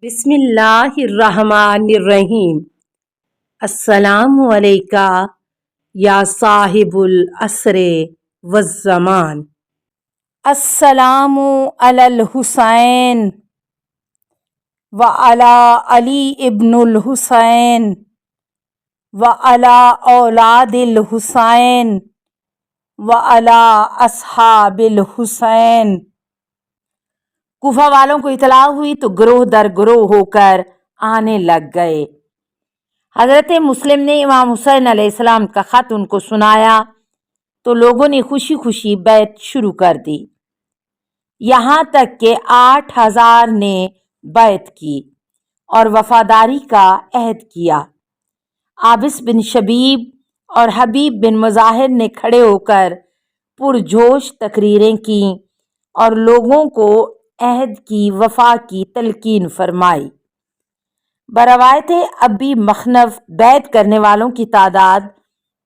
بسم اللہ الرحمن الرحیم۔ السلام علیکہ یا صاحب العصر والزمان۔ السلام علی الحسین وعلی علی ابن الحسین وعلی اولاد الحسین وعلی اصحاب الحسین۔ کوفہ والوں کو اطلاع ہوئی تو گروہ در گروہ ہو کر آنے لگ گئے۔ حضرت مسلم نے امام حسین علیہ السلام کا خط ان کو سنایا تو لوگوں نے خوشی خوشی بیعت شروع کر دی، یہاں تک کہ 8,000 نے بیعت کی اور وفاداری کا عہد کیا۔ عابس بن شبیب اور حبیب بن مظاہر نے کھڑے ہو کر پرجوش تقریریں کیں اور لوگوں کو عہد کی وفا کی تلقین فرمائی۔ بروایت ابی مخنف بیعت کرنے والوں کی تعداد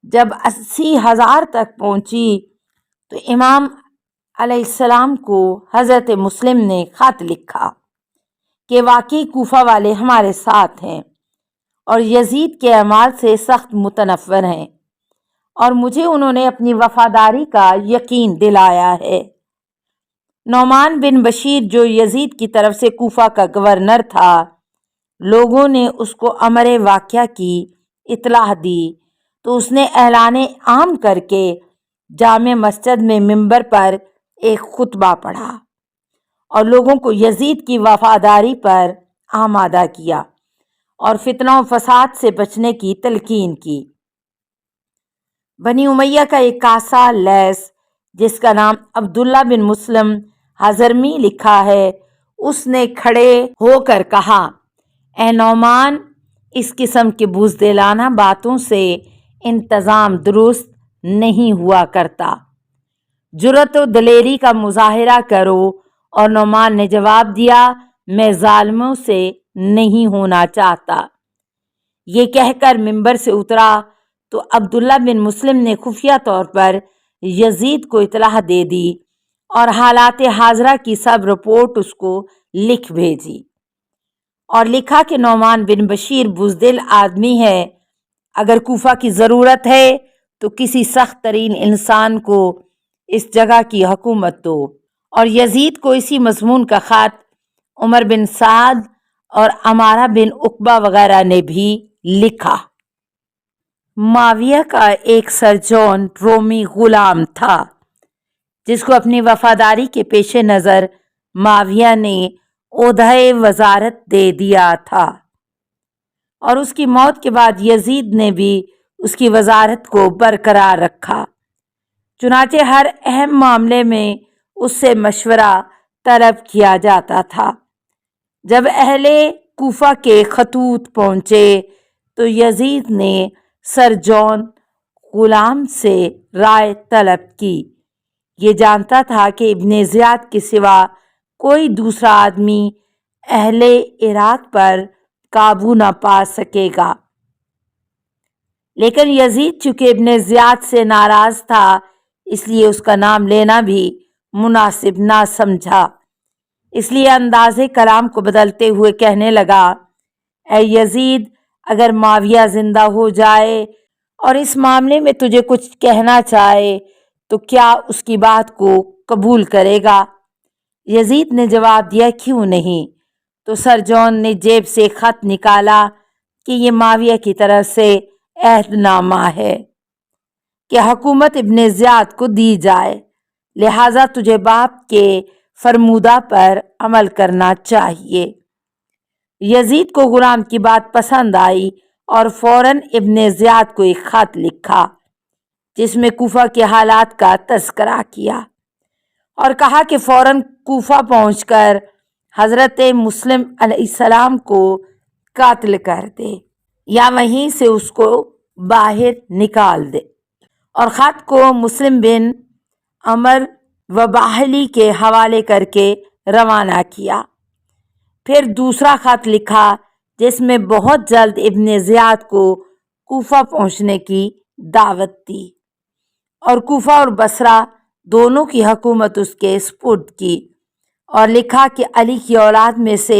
جب 80,000 تک پہنچی تو امام علیہ السلام کو حضرت مسلم نے خط لکھا کہ واقعی کوفہ والے ہمارے ساتھ ہیں اور یزید کے اعمال سے سخت متنفر ہیں، اور مجھے انہوں نے اپنی وفاداری کا یقین دلایا ہے۔ نعمان بن بشیر جو یزید کی طرف سے کوفہ کا گورنر تھا، لوگوں نے اس کو امر واقعہ کی اطلاع دی تو اس نے اعلان عام کر کے جامع مسجد میں منبر پر ایک خطبہ پڑھا اور لوگوں کو یزید کی وفاداری پر آمادہ کیا اور فتنہ و فساد سے بچنے کی تلقین کی۔ بنی امیہ کا ایک کاسا لیث جس کا نام عبداللہ بن مسلم حضرمی لکھا ہے، اس نے کھڑے ہو کر کہا، اے نعمان، اس قسم کے بزدلانہ باتوں سے انتظام درست نہیں ہوا کرتا، جرأت و دلیری کا مظاہرہ کرو۔ اور نعمان نے جواب دیا، میں ظالموں سے نہیں ہونا چاہتا۔ یہ کہہ کر منبر سے اترا تو عبداللہ بن مسلم نے خفیہ طور پر یزید کو اطلاع دے دی اور حالات حاضرہ کی سب رپورٹ اس کو لکھ بھیجی اور لکھا کہ نعمان بن بشیر بزدل آدمی ہے، اگر کوفہ کی ضرورت ہے تو کسی سخت ترین انسان کو اس جگہ کی حکومت دو۔ اور یزید کو اسی مضمون کا خط عمر بن سعد اور عمارہ بن عقبہ وغیرہ نے بھی لکھا۔ معاویہ کا ایک سرجون رومی غلام تھا جس کو اپنی وفاداری کے پیش نظر معاویہ نے عہدہ وزارت دے دیا تھا، اور اس کی موت کے بعد یزید نے بھی اس کی وزارت کو برقرار رکھا۔ چنانچہ ہر اہم معاملے میں اس سے مشورہ طلب کیا جاتا تھا۔ جب اہل کوفہ کے خطوط پہنچے تو یزید نے سرجون غلام سے رائے طلب کی۔ یہ جانتا تھا کہ ابن زیاد کے سوا کوئی دوسرا آدمی اہل عراق پر قابو نہ پا سکے گا، لیکن یزید چونکہ ابن زیاد سے ناراض تھا اس لیے اس کا نام لینا بھی مناسب نہ سمجھا، اس لیے انداز کلام کو بدلتے ہوئے کہنے لگا، اے یزید، اگر معاویہ زندہ ہو جائے اور اس معاملے میں تجھے کچھ کہنا چاہے تو کیا اس کی بات کو قبول کرے گا؟ یزید نے جواب دیا، کیوں نہیں؟ تو سرجون نے جیب سے خط نکالا کہ یہ معاویہ کی طرف سے عہد نامہ ہے کہ حکومت ابن زیاد کو دی جائے، لہٰذا تجھے باپ کے فرمودہ پر عمل کرنا چاہیے۔ یزید کو غلام کی بات پسند آئی اور فوراً ابن زیاد کو ایک خط لکھا جس میں کوفہ کے حالات کا تذکرہ کیا اور کہا کہ فوراً کوفہ پہنچ کر حضرت مسلم علیہ السلام کو قتل کر دے یا وہیں سے اس کو باہر نکال دے، اور خط کو مسلم بن عمر و باہلی کے حوالے کر کے روانہ کیا۔ پھر دوسرا خط لکھا جس میں بہت جلد ابن زیاد کو کوفہ پہنچنے کی دعوت دی اور کوفہ اور بصرہ دونوں کی حکومت اس کے سپرد کی، اور لکھا کہ علی کی اولاد میں سے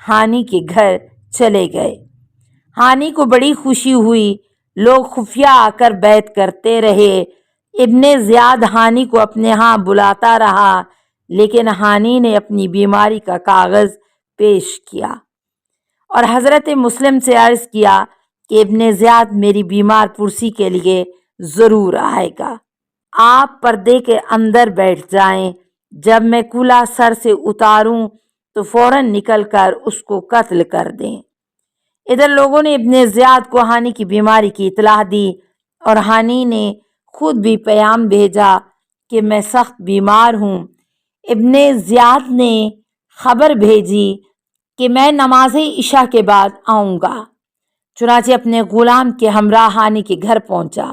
ہانی کے گھر چلے گئے۔ ہانی کو بڑی خوشی ہوئی، لوگ خفیہ آ کر بیعت کرتے رہے۔ ابن زیاد ہانی کو اپنے ہاں بلاتا رہا، لیکن ہانی نے اپنی بیماری کا کاغذ پیش کیا اور حضرت مسلم سے عرض کیا کہ ابن زیاد میری بیمار پرسی کے لیے ضرور آئے گا، آپ پردے کے اندر بیٹھ جائیں، جب میں کولہ سر سے اتاروں تو فوراً نکل کر اس کو قتل کر دیں۔ ادھر لوگوں نے ابن زیاد کو ہانی کی بیماری کی اطلاع دی اور ہانی نے خود بھی پیام بھیجا کہ میں سخت بیمار ہوں۔ ابن زیاد نے خبر بھیجی کہ میں نماز عشاء کے بعد آؤں گا، چنانچہ اپنے غلام کے ہمراہ ہانی کے گھر پہنچا۔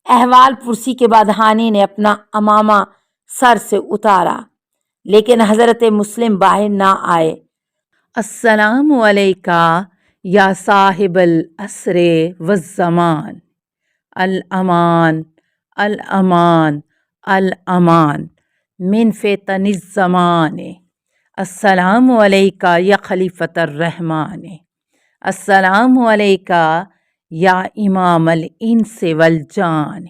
احوال پرسی کے بعد ہانی نے اپنا عمامہ سر سے اتارا، لیکن حضرت مسلم باہر نہ آئے۔ السلام علیکہ یا صاحب العصر والزمان، الامان الامان الامان من فتن الزمان، السلام علیکہ یا خلیفۃ الرحمن، السلام علیکہ یا امام الانس والجان،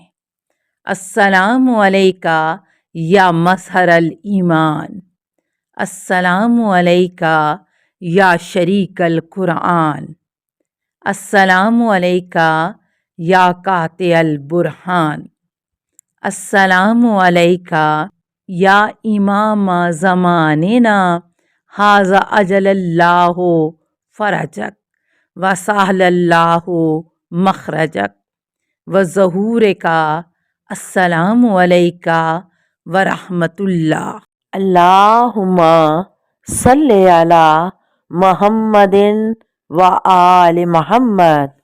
السلام علیکہ یا مظہر الایمان، السلام علیکہ یا شریک القرآن، السلام علیکہ یا قاطع البرہان، السلام علیکہ یا امام زماننا، ھذا اجل اللہ فرجک وسہل اللہ مخرجک وظہورک، السلام علیکہ ورحمۃ اللہ۔ اللہم صلی علی محمد و آل محمد۔